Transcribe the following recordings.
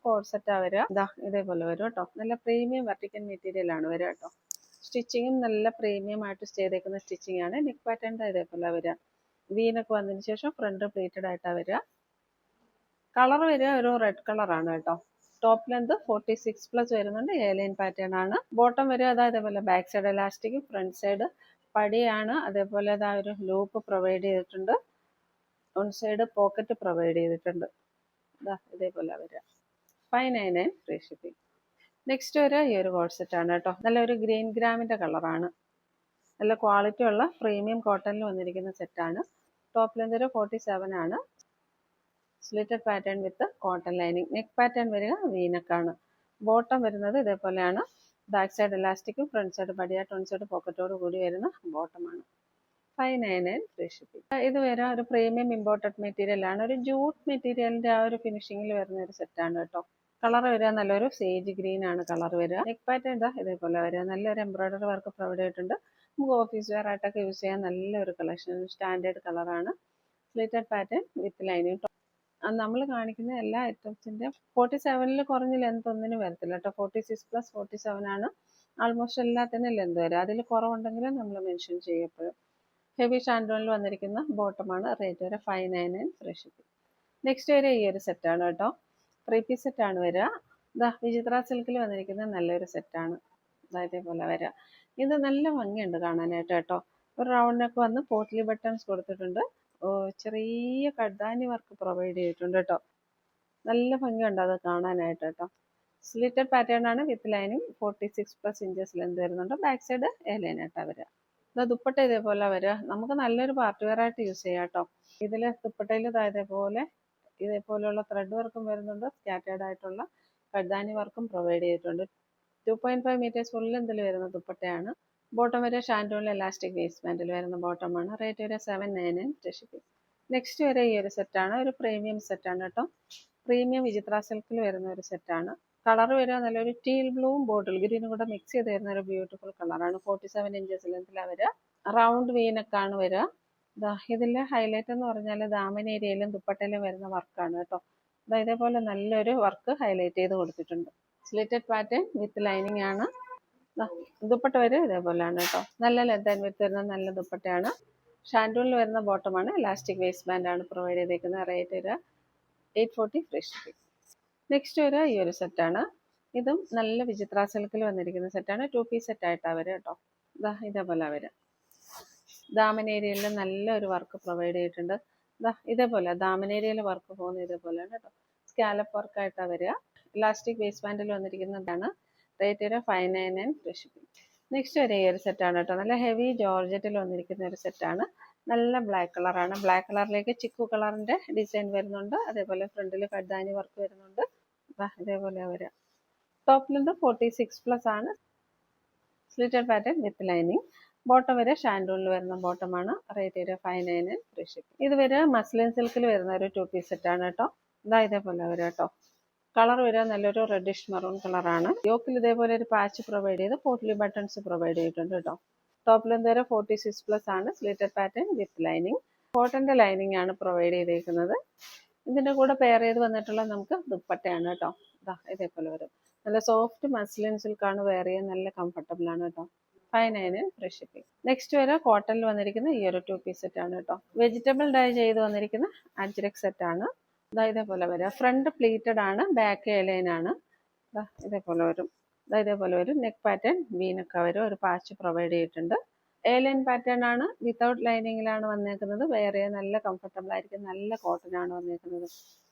Code സെറ്റാ വരിക. ഇതാ ഇതേപോലെ വരും കേട്ടോ. നല്ല പ്രീമിയം വെർട്ടിക്കൽ മെറ്റീരിയൽ ആണ് വരിക കേട്ടോ. സ്റ്റിച്ചിങ്ങും നല്ല പ്രീമിയം ആയിട്ട് ചെയ്തേക്കുന്ന സ്റ്റിച്ചിങ് ആണ്. നെക്ക് പാറ്റേൺ ഇതേപോലെ വരിക. വീനൊക്കെ വന്നതിന് ശേഷം ഫ്രണ്ട് പ്ലേറ്റഡ് ആയിട്ടാണ് വരിക. കളർ വരിക ഒരു റെഡ് കളറാണ് കേട്ടോ. ടോപ്പ് ലെന്ത് 46+ വരുന്നുണ്ട്. എ-ലൈൻ പാറ്റേൺ ആണ്. ബോട്ടം വരിക അതേപോലെ back side elastic, front side പടിയാണ്. അതേപോലെ അതാ ഒരു ലൂപ്പ് പ്രൊവൈഡ് ചെയ്തിട്ടുണ്ട്. വൺ സൈഡ് പോക്കറ്റ് പ്രൊവൈഡ് ചെയ്തിട്ടുണ്ട്. ഇതാ ഇതേപോലെ വരിക. 599 ഫ്രീ ഷിപ്പിംഗ്. നെക്സ്റ്റ് വരിക ഈ ഒരു കോഡ് സെറ്റ് ആണ് കേട്ടോ. നല്ലൊരു ഗ്രീൻ ഗ്രാമിൻ്റെ കളറാണ്. നല്ല ക്വാളിറ്റി ഉള്ള പ്രീമിയം കോട്ടണിൽ വന്നിരിക്കുന്ന സെറ്റാണ്. ടോപ്പ് ലെന്ത് ഒരു 47 ആണ്. Slitted pattern with cotton lining. Neck pattern വരിക വീനക്കാണ്. ബോട്ടം വരുന്നത് ഇതേപോലെയാണ്. ബാക്ക് സൈഡ് എലാസ്റ്റിക്കും ഫ്രണ്ട് സൈഡ് പടിയായിട്ട് വൺ സൈഡ് പോക്കറ്റോട് കൂടി വരുന്ന ബോട്ടമാണ്. 599 ഫ്രീ ഷിപ്പിംഗ്. ഇത് വരെ ഒരു പ്രീമിയം ഇമ്പോർട്ടഡ് മെറ്റീരിയൽ ആണ്. ഒരു ജൂട്ട് മെറ്റീരിയലിന്റെ ആ ഒരു ഫിനിഷിങ്ങിൽ വരുന്ന ഒരു സെറ്റാണ് കേട്ടോ. കളർ വരിക നല്ലൊരു സേജ് ഗ്രീൻ ആണ് കളർ വരിക. നെക്ക് പാറ്റേൺ ഇതാ ഇതേപോലെ വരിക. നല്ലൊരു എംബ്രോയിഡറി വർക്ക് പ്രൊവൈഡ് ചെയ്തിട്ടുണ്ട്. നമുക്ക് ഓഫീസ് വെയർ ആയിട്ടൊക്കെ യൂസ് ചെയ്യാൻ നല്ലൊരു കളക്ഷൻ. സ്റ്റാൻഡേർഡ് കളറാണ്. Slitted pattern with lining. നമ്മൾ കാണിക്കുന്ന എല്ലാ ഐറ്റംസിൻ്റെ 47 കുറഞ്ഞ ലെന്ത് ഒന്നിനും വരത്തില്ല കേട്ടോ. 46+ 47 ആണ് ആൾമോസ്റ്റ് എല്ലാത്തിനും ലെന്ത് വരും. അതിൽ കുറവുണ്ടെങ്കിൽ നമ്മൾ മെൻഷൻ ചെയ്യപ്പെടും. ഹെവി ഷാൻഡോണിൽ വന്നിരിക്കുന്ന ബോട്ടമാണ്. റേറ്റ് വരെ 599 ഫ്രീ ഷിപ്പിംഗ്. നെക്സ്റ്റ് വരെ ഈ ഒരു സെറ്റാണ് കേട്ടോ. 3 പീസ് സെറ്റാണ് വരിക. ഇതാ വിചിത്ര സിൽക്കിൽ വന്നിരിക്കുന്ന നല്ലൊരു സെറ്റാണ്. ഇതേപോലെ വരിക. ഇത് നല്ല ഭംഗിയുണ്ട് കാണാനായിട്ട് കേട്ടോ. ഒരു റൗണ്ട് നെക്ക് വന്ന് പോട്ട്ലി ബട്ടൺസ് കൊടുത്തിട്ടുണ്ട്. ചെറിയ കഡ്ദാനി വർക്ക് പ്രൊവൈഡ് ചെയ്തിട്ടുണ്ട് കേട്ടോ. നല്ല ഭംഗിയുണ്ട് അത് കാണാനായിട്ട് കേട്ടോ. സ്ലിറ്റഡ് പാറ്റേൺ ആണ് വിത്ത് ലൈനിങ്. 46+ ഇഞ്ചസ് ലെന്ത് വരുന്നുണ്ട്. ബാക്ക് സൈഡ് എ-ലൈൻ ആയിട്ടാണ് വരിക. ഇത് ദുപ്പട്ട ഇതേപോലെ വരിക. നമുക്ക് നല്ലൊരു പാർട്ടി വെയർ ആയിട്ട് യൂസ് ചെയ്യാം കേട്ടോ. ഇതിൽ ദുപ്പട്ടയിൽ ഇതേപോലെയുള്ള ത്രെഡ് വർക്കും വരുന്നുണ്ട്. സ്കാറ്റേർഡ് ആയിട്ടുള്ള കഡ്ദാനി വർക്കും പ്രൊവൈഡ് ചെയ്തിട്ടുണ്ട്. 2.5 മീറ്റേഴ്സ് ഫുൾ ലെന്തിൽ വരുന്ന ദുപ്പട്ടയാണ്. ബോട്ടം വരെ ഷാൻഡോണിൽ എലാസ്റ്റിക് വേസ്റ്റ് ബാൻഡിൽ വരുന്ന ബോട്ടമാണ്. റേറ്റ് വരെ 799 ഫ്രീ ഷിപ്പിംഗ്. നെക്സ്റ്റ് വരെ ഈ ഒരു സെറ്റാണ്. ഒരു പ്രീമിയം സെറ്റാണ് കേട്ടോ. പ്രീമിയം വിചിത്ര സിൽക്കിൽ വരുന്ന ഒരു സെറ്റാണ്. കളർ വരിക നല്ലൊരു ടീൽ ബ്ലൂവും ബോട്ടിൽ ഗ്രീനും കൂടെ മിക്സ് ചെയ്ത് തരുന്ന ഒരു ബ്യൂട്ടിഫുൾ കളറാണ്. 47 ഇഞ്ചസ് ലെന്തിലാണ് വരിക. റൗണ്ട് വീനക്കാണ് വരിക. ഇതിലെ ഹൈലൈറ്റ് എന്ന് പറഞ്ഞാൽ ദാമൻ ഏരിയയിലും ദുപ്പട്ടയിലും വരുന്ന വർക്കാണ് കേട്ടോ. ഇതേപോലെ നല്ലൊരു വർക്ക് ഹൈലൈറ്റ് ചെയ്ത് കൊടുത്തിട്ടുണ്ട്. സ്ലിറ്റഡ് പാറ്റേൺ വിത്ത് ലൈനിങ് ആണ്. ദുപ്പട്ട വരെ ഇതേപോലെയാണ് കേട്ടോ. നല്ല ലെന്ത് ആൻഡ് വിഡ്ത്ത് വരുന്ന നല്ല ദുപ്പട്ടയാണ്. ഷാൻഡൂണിൽ വരുന്ന ബോട്ടമാണ്. ഇലാസ്റ്റിക് വേസ്റ്റ് ബാൻഡ് ആണ് പ്രൊവൈഡ് ചെയ്തേക്കുന്നത്. റേറ്റ് വരിക 840 ഫ്രീ ഷിപ്പിംഗ്. നെക്സ്റ്റ് വരിക ഈ ഒരു സെറ്റാണ്. ഇതും നല്ല വിചിത്ര സിൽക്കിൽ വന്നിരിക്കുന്ന സെറ്റാണ്. 2 പീസ് സെറ്റായിട്ടാണ് വരിക കേട്ടോ. ഇതേപോലെ വരിക. ദാമൻ ഏരിയയിൽ നല്ലൊരു വർക്ക് പ്രൊവൈഡ് ചെയ്തിട്ടുണ്ട്. ഇതേപോലെ ദാമൻ ഏരിയയിൽ വർക്ക് പോകുന്ന ഇതേപോലെയാണ് കേട്ടോ. സ്കാലപ്പ് വർക്കായിട്ടാണ് വരിക. ഇലാസ്റ്റിക് വേസ്റ്റ് ബാൻഡിൽ വന്നിരിക്കുന്നതാണ്. റേറ്റ് വരെ 599 ഫ്രീ ഷിപ്പിംഗ്. നെക്സ്റ്റ് വരെ ഈ ഒരു സെറ്റാണ് കേട്ടോ. നല്ല ഹെവി ജോർജറ്റിൽ വന്നിരിക്കുന്ന ഒരു സെറ്റാണ്. നല്ല ബ്ലാക്ക് കളറാണ്. ബ്ലാക്ക് കളറിലേക്ക് ചിക്കു കളറിൻ്റെ ഡിസൈൻ വരുന്നുണ്ട്. അതേപോലെ ഫ്രണ്ടിൽ കഡ്ദാനി വർക്ക് വരുന്നുണ്ട്. ഇതേപോലെ വരിക. ടോപ്പ് ലെന്ത് 46+ ആണ്. Slitted pattern with lining. Bottom വരെ ഷാൻഡൂണിൽ വരുന്ന ബോട്ടമാണ്. റേറ്റ് വരെ 599 ഫ്രീ ഷിപ്പിംഗ്. ഇത് വരെ മസ്ലിൻ സിൽക്കിൽ വരുന്ന ഒരു 2 പീസ് സെറ്റാണ് കേട്ടോ. ഇതേപോലെ വരിക കേട്ടോ. കളർ വരിക നല്ലൊരു റെഡിഷ് മെറൂൺ കളറാണ്. യോക്കിൽ ഇതേപോലെ ഒരു പാച്ച് പ്രൊവൈഡ് ചെയ്ത് പോട്ട്ലി ബട്ടൺസ് പ്രൊവൈഡ് ചെയ്തിട്ടുണ്ട് കേട്ടോ. ടോപ്പ് ലെന്ത് വരെ 46+ ആണ്. Slitted pattern with lining. കോട്ടന്റെ ലൈനിങ് ആണ് പ്രൊവൈഡ് ചെയ്തേക്കുന്നത്. ഇതിന്റെ കൂടെ പെയർ ചെയ്ത് വന്നിട്ടുള്ള നമുക്ക് ദുപ്പട്ടയാണ് കേട്ടോ. ഇതേപോലെ വരും. നല്ല സോഫ്റ്റ് മസ്ലിൻ സിൽക്കാണ്. വെയർ ചെയ്യാൻ നല്ല കംഫർട്ടബിൾ ആണ് കേട്ടോ. 599 ഫ്രീ ഷിപ്പിംഗ്. നെക്സ്റ്റ് വരെ കോട്ടണിൽ വന്നിരിക്കുന്ന ഈ ഒരു 2 പീസ് സെറ്റാണ് കേട്ടോ. വെജിറ്റബിൾ ഡൈ ചെയ്ത് വന്നിരിക്കുന്ന അജ്രക് സെറ്റാണ്. ഇതേപോലെ വരിക. ഫ്രണ്ട് പ്ലീറ്റഡ് ആണ്. ബാക്ക് എ-ലൈൻ ആണ്. ഇതേപോലെ വരും. ഇതേപോലെ വരും. നെക്ക് പാറ്റേൺ വീനൊക്കെ വരും. ഒരു പാച്ച് പ്രൊവൈഡ് ചെയ്തിട്ടുണ്ട്. എ-ലൈൻ പാറ്റേൺ ആണ്. വിത്തൗട്ട് ലൈനിങ്ങിലാണ് വന്നേക്കുന്നത്. വെയർ ചെയ്യാൻ നല്ല കംഫർട്ടബിൾ ആയിരിക്കും. നല്ല കോട്ടൺ ആണ് വന്നേക്കുന്നത്.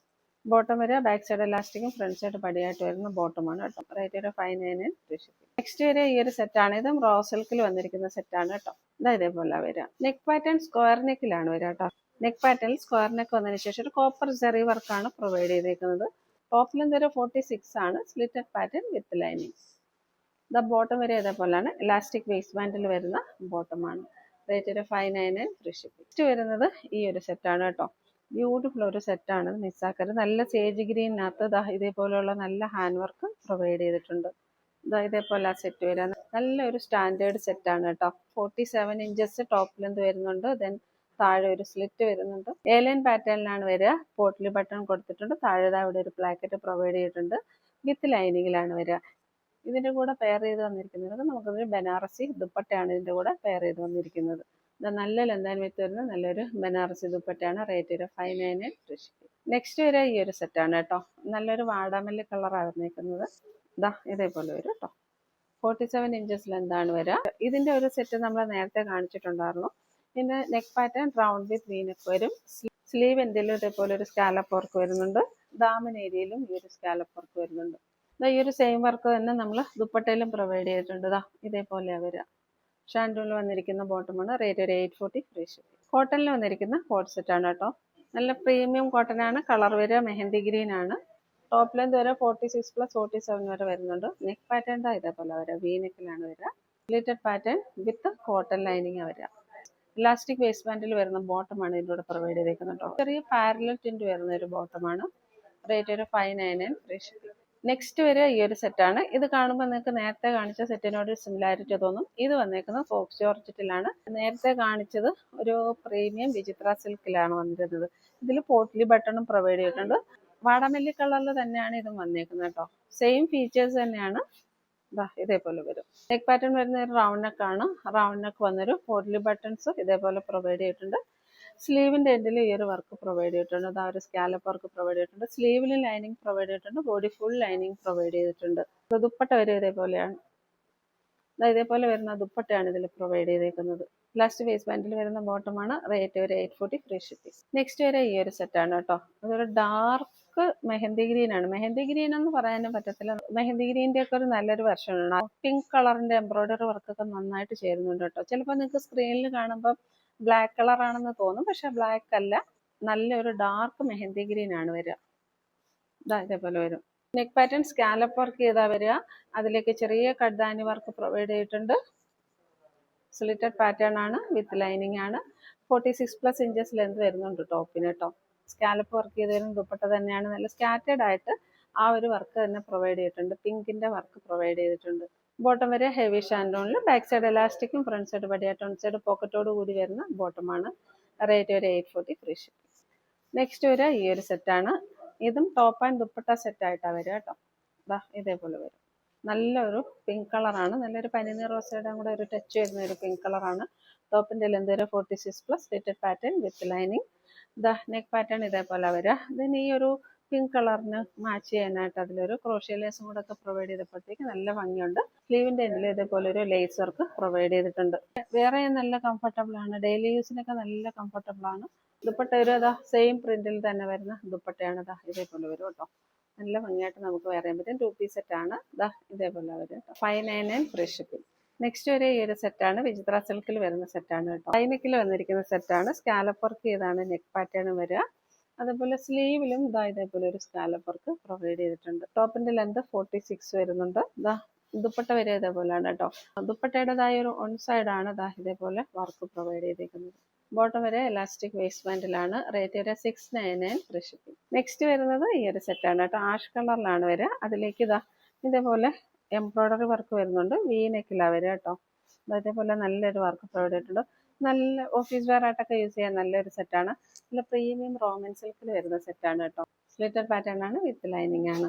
ബോട്ടം വരെ ബാക്ക് സൈഡ് എലാസ്റ്റിക്കും ഫ്രണ്ട് സൈഡ് പടിയായിട്ട് വരുന്ന ബോട്ടമാണ് കേട്ടോ. റേറ്റ് വരെ 599 ഫ്രീ ഷിപ്പിംഗ്. നെക്സ്റ്റ് വരെ ഈ ഒരു സെറ്റാണ്. ഇതും റോ സിൽക്കിൽ വന്നിരിക്കുന്ന സെറ്റാണ് കേട്ടോ. ഇതേപോലെ വരിക. നെക്ക് പാറ്റേൺ സ്ക്വയർ നെക്കിലാണ് വരിക കേട്ടോ. നെക്ക് പാറ്റേണിൽ സ്ക്വയർ നെക്ക് വന്നതിന് ശേഷം ഒരു കോപ്പർ ജെറി വർക്കാണ് പ്രൊവൈഡ് ചെയ്തേക്കുന്നത്. ടോപ്പ് ലെന്ത് വരെ 46 ആണ്. Slitted pattern with lining. Bottom വരെ ഇതേപോലെയാണ്. ഇലാസ്റ്റിക് വേസ്റ്റ് ബാൻഡിൽ വരുന്ന ബോട്ടമാണ്. റേറ്റ് വരെ 599 ഫ്രീ ഷിപ്പിംഗ്. നെക്സ്റ്റ് വരുന്നത് ഈ ഒരു സെറ്റാണ് കേട്ടോ. ബ്യൂട്ടിഫുൾ ഒരു സെറ്റാണ്. മിസ്സാക്കരുത്. നല്ല സേജ് ഗ്രീനകത്ത് ഇതേപോലെയുള്ള നല്ല ഹാൻഡ് വർക്ക് പ്രൊവൈഡ് ചെയ്തിട്ടുണ്ട്. ഇതേപോലെ ആ സെറ്റ് വരാൻ നല്ലൊരു സ്റ്റാൻഡേർഡ് സെറ്റാണ് കേട്ടോ. 47 ഇഞ്ചസ് ടോപ്പ് ലെന്ത് വരുന്നുണ്ട്. ദെൻ താഴെ ഒരു സ്ലിറ്റ് വരുന്നുണ്ട്. എയർലൈൻ പാറ്റേണിലാണ് വരിക. പോട്ട്ലി ബട്ടൺ കൊടുത്തിട്ടുണ്ട്. താഴെ ഇവിടെ ഒരു പ്ലാക്കറ്റ് പ്രൊവൈഡ് ചെയ്തിട്ടുണ്ട്. വിത്ത് ലൈനിങ്ങിലാണ് വരിക. ഇതിൻ്റെ കൂടെ പെയർ ചെയ്ത് വന്നിരിക്കുന്നത് നമുക്കൊരു ബനാറസി ദുപ്പട്ടയാണ് ഇതിൻ്റെ കൂടെ പെയർ ചെയ്ത് വന്നിരിക്കുന്നത്. നല്ല ലെന്ത് ആൻഡ് വിഡ്ത്ത് വരുന്ന നല്ലൊരു ബനാറസി ദുപ്പട്ടയാണ്. റേറ്റ് ഒരു 599 ഫ്രീ ഷിപ്പിംഗ്. നെക്സ്റ്റ് വരെ ഈ ഒരു സെറ്റാണ് കേട്ടോ. നല്ലൊരു വാടാമല്ലി കളറാണ് വന്നേക്കുന്നത്. ഇതേപോലെ വരും കേട്ടോ. 47 ഇഞ്ചസ് ലെന്താണ് വരിക. ഇതിൻ്റെ ഒരു സെറ്റ് നമ്മൾ നേരത്തെ കാണിച്ചിട്ടുണ്ടായിരുന്നു. ഇതിൻ്റെ നെക്ക് പാറ്റേൺ റൗണ്ട് വിത്ത് വി നെക്ക് വരും. സ്ലീവ് എന്തെങ്കിലും ഇതേപോലെ ഒരു സ്കാലപ്പ് വർക്ക് വരുന്നുണ്ട്. ദാമൻ ഏരിയയിലും ഈ ഒരു സ്കാലപ്പ് വർക്ക് വരുന്നുണ്ട്. ഈ ഒരു സെയിം വർക്ക് തന്നെ നമ്മൾ ദുപ്പട്ടയിലും പ്രൊവൈഡ് ചെയ്തിട്ടുണ്ട്. ഇതേപോലെയാണ് വരിക. ഷാൻഡൂണിൽ വന്നിരിക്കുന്ന ബോട്ടമാണ്. റേറ്റ് ഒരു 840 ഫ്രീ ഷിപ്പിംഗ്. കോട്ടണിൽ വന്നിരിക്കുന്ന കോട്ട് സെറ്റാണ് കേട്ടോ. നല്ല പ്രീമിയം കോട്ടൺ ആണ്. കളർ വരിക മെഹന്തി ഗ്രീൻ ആണ്. ടോപ്പ് ലെന്ത് വരെ 46 + 47 വരെ വരുന്നുണ്ട്. നെക്ക് പാറ്റേൺ ഇതേപോലെ വരിക. വി നെക്കിലാണ് വരിക. Pleated pattern with cotton lining വരിക. ഇലാസ്റ്റിക് വേസ്റ്റ് ബാൻഡിൽ വരുന്ന ബോട്ടമാണ് ഇതിൻ്റെ കൂടെ പ്രൊവൈഡ് ചെയ്തേക്കുന്നത് കേട്ടോ. ചെറിയ പാരലൽ ടിൻറ്റ് വരുന്ന ഒരു ബോട്ടമാണ്. റേറ്റ് ഒരു 599 ഫ്രീ ഷിപ്പിംഗ്. നെക്സ്റ്റ് വരെ ഈ ഒരു സെറ്റാണ്. ഇത് കാണുമ്പോൾ നിങ്ങൾക്ക് നേരത്തെ കാണിച്ച സെറ്റിനോട് സിമിലാരിറ്റി തോന്നും. ഇത് വന്നേക്കുന്നത് ഫോക്സ് ജോർജറ്റിലാണ്. നേരത്തെ കാണിച്ചത് ഒരു പ്രീമിയം വിചിത്ര സിൽക്കിലാണ് വന്നിരുന്നത്. ഇതിൽ പോട്ട്ലി ബട്ടണും പ്രൊവൈഡ് ചെയ്തിട്ടുണ്ട്. വാടാമല്ലി കളറിൽ തന്നെയാണ് ഇതും വന്നേക്കുന്നത് കേട്ടോ. സെയിം ഫീച്ചേഴ്സ് തന്നെയാണ്. ഇതേപോലെ വരും. നെക്ക് പാറ്റേൺ വരുന്ന ഒരു റൗണ്ട് നെക്കാണ്. റൗണ്ട് നെക്ക് വന്നൊരു പോട്ട്ലി ബട്ടൺസ് ഇതേപോലെ പ്രൊവൈഡ് ചെയ്തിട്ടുണ്ട്. സ്ലീവിൻ്റെ എൻഡിൽ ഈ ഒരു വർക്ക് പ്രൊവൈഡ് ചെയ്തിട്ടുണ്ട്. ഒരു സ്കാലപ്പ് വർക്ക് പ്രൊവൈഡ് ചെയ്തിട്ടുണ്ട്. സ്ലീവിൽ ലൈനിങ് പ്രൊവൈഡ് ചെയ്തിട്ടുണ്ട്. ബോഡി ഫുൾ ലൈനിങ് പ്രൊവൈഡ് ചെയ്തിട്ടുണ്ട്. ദുപ്പട്ട വരെ ഇതേപോലെയാണ്. ഇതേപോലെ വരുന്ന ദുപ്പട്ടയാണ് ഇതിൽ പ്രൊവൈഡ് ചെയ്തേക്കുന്നത്. ലാസ്റ്റ് വേസ്റ്റ് ബാൻഡിൽ വരുന്ന ബോട്ടമാണ്. റേറ്റ് ഒരു 840 ഫ്രീ ഷിപ്പിംഗ്. നെക്സ്റ്റ് വരെ ഈ ഒരു സെറ്റാണ് കേട്ടോ. അതൊരു ഡാർക്ക് മെഹന്തി ഗ്രീൻ ആണ്. മെഹന്തി ഗ്രീൻ എന്ന് പറയാനും പറ്റത്തില്ല. മെഹന്തി ഗ്രീൻ്റെ ഒക്കെ ഒരു നല്ലൊരു വെർഷനാണ്. പിങ്ക് കളറിന്റെ എംബ്രോയിഡറി വർക്കൊക്കെ നന്നായിട്ട് ചേരുന്നുണ്ട് കേട്ടോ. ചിലപ്പോൾ നിങ്ങൾക്ക് സ്ക്രീനിൽ കാണുമ്പോൾ ബ്ലാക്ക് കളറാണെന്ന് തോന്നും. പക്ഷെ ബ്ലാക്ക് അല്ല. നല്ലൊരു ഡാർക്ക് മെഹന്തി ഗ്രീൻ ആണ് വരിക. ഇതേപോലെ വരും. നെക്ക് പാറ്റേൺ സ്കാലപ്പ് വർക്ക് ചെയ്താൽ വരിക. അതിലേക്ക് ചെറിയ കഡ്ദാനി വർക്ക് പ്രൊവൈഡ് ചെയ്തിട്ടുണ്ട്. സ്ലിറ്റഡ് പാറ്റേൺ ആണ്. വിത്ത് ലൈനിങ് ആണ്. 46+ ഇഞ്ചസ് ലെന്ത് വരുന്നുണ്ട് ടോപ്പിന് കേട്ടോ. സ്കാലപ്പ് വർക്ക് ചെയ്ത് വരുന്ന ദുപ്പട്ട തന്നെയാണ്. നല്ല സ്കാറ്റേഡ് ആയിട്ട് ആ ഒരു വർക്ക് തന്നെ പ്രൊവൈഡ് ചെയ്തിട്ടുണ്ട്. പിങ്കിന്റെ വർക്ക് പ്രൊവൈഡ് ചെയ്തിട്ടുണ്ട്. ബോട്ടം വരെ ഹെവി ഷാൻഡോണിൽ ബാക്ക് സൈഡ് എലാസ്റ്റിക്കും ഫ്രണ്ട് സൈഡ് ബഡിയാട്ടോൺ സൈഡ് പോക്കറ്റോട് കൂടി വരുന്ന ബോട്ടമാണ്. റേറ്റ് ഒരു 840 ഫ്രീ ഷിപ്പിംഗ്. നെക്സ്റ്റ് വരെ ഈ ഒരു സെറ്റാണ്. ഇതും ടോപ്പ് ആൻഡ് ദുപ്പട്ട സെറ്റായിട്ടാണ് വരിക കേട്ടോ. ഇതേപോലെ വരും. നല്ലൊരു പിങ്ക് കളറാണ്. നല്ലൊരു പനിനീർ റോസയുടെ കൂടെ ഒരു ടച്ച് വരുന്ന ഒരു പിങ്ക് കളറാണ്. ടോപ്പിന്റെ ലെന്ത് വരെ 46+ slitted pattern with lining. Neck pattern ഇതേപോലെ വരിക. ഇതിന് ഈ ഒരു പിങ്ക് കളറിന് മാച്ച് ചെയ്യാനായിട്ട് അതിലൊരു ക്രോഷ്യ ലേസും കൂടെ ഒക്കെ പ്രൊവൈഡ് ചെയ്തപ്പോഴത്തേക്ക് നല്ല ഭംഗിയുണ്ട്. സ്ലീവിന്റെ എൻഡിൽ ഇതേപോലെ ഒരു ലേസ് വർക്ക് പ്രൊവൈഡ് ചെയ്തിട്ടുണ്ട്. വേറെ നല്ല കംഫർട്ടബിൾ ആണ്. ഡെയിലി യൂസിനൊക്കെ നല്ല കംഫർട്ടബിൾ ആണ്. ദുപ്പട്ട ഒരു സെയിം പ്രിന്റിൽ തന്നെ വരുന്ന ദുപ്പട്ടയാണ്. ഇതേപോലെ വരും കേട്ടോ. നല്ല ഭംഗിയായിട്ട് നമുക്ക് വെയർ ചെയ്യാൻ പറ്റും. 2 പീസ് സെറ്റാണ്. ഇതേപോലെ വരും കേട്ടോ. 599 ഫ്രീ ഷിപ്പിംഗ്. നെക്സ്റ്റ് വരെ ഈ ഒരു സെറ്റാണ്. വിചിത്ര സിൽക്കിൽ വരുന്ന സെറ്റാണ് കേട്ടോ. ഹൈനെക്കിൽ വന്നിരിക്കുന്ന സെറ്റാണ്. സ്കാലപ്പ് വർക്ക് ചെയ്താണ് നെക്ക് പാറ്റേൺ വരിക. അതുപോലെ സ്ലീവിലും ഇതേപോലെ ഒരു സ്കാലപ്പ് വർക്ക് പ്രൊവൈഡ് ചെയ്തിട്ടുണ്ട്. ടോപ്പിന്റെ ലെന്ത് 46 വരുന്നുണ്ട്. ദുപ്പട്ട വരെ ഇതേപോലെയാണ് കേട്ടോ. ദുപ്പട്ടയുടേതായ ഒരു ഒൺ സൈഡാണ് ഇതേപോലെ വർക്ക് പ്രൊവൈഡ് ചെയ്തിരിക്കുന്നത്. ബോട്ടം വരെ എലാസ്റ്റിക് വേസ്റ്റ് ബാൻഡിലാണ്. റേറ്റ് വരെ 699 ഫ്രീ ഷിപ്പിംഗ്. നെക്സ്റ്റ് വരുന്നത് ഈ ഒരു സെറ്റാണ് കേട്ടോ. ആഷ് കളറിലാണ് വരിക. അതിലേക്ക് ഇതേപോലെ എംബ്രോയിഡറി വർക്ക് വരുന്നുണ്ട്. വി നെക്കിലാണ് വരിക കേട്ടോ. അതേപോലെ നല്ലൊരു വർക്ക് പ്രൊവൈഡ് ചെയ്തിട്ടുണ്ട്. നല്ല ഓഫീസ് വെയർ ആയിട്ടൊക്കെ യൂസ് ചെയ്യാൻ നല്ലൊരു സെറ്റാണ്. നല്ല പ്രീമിയം റോമൻ സിൽക്കിൽ വരുന്ന സെറ്റാണ് കേട്ടോ. സ്ലിറ്റഡ് പാറ്റേൺ ആണ്. വിത്ത് ലൈനിങ് ആണ്.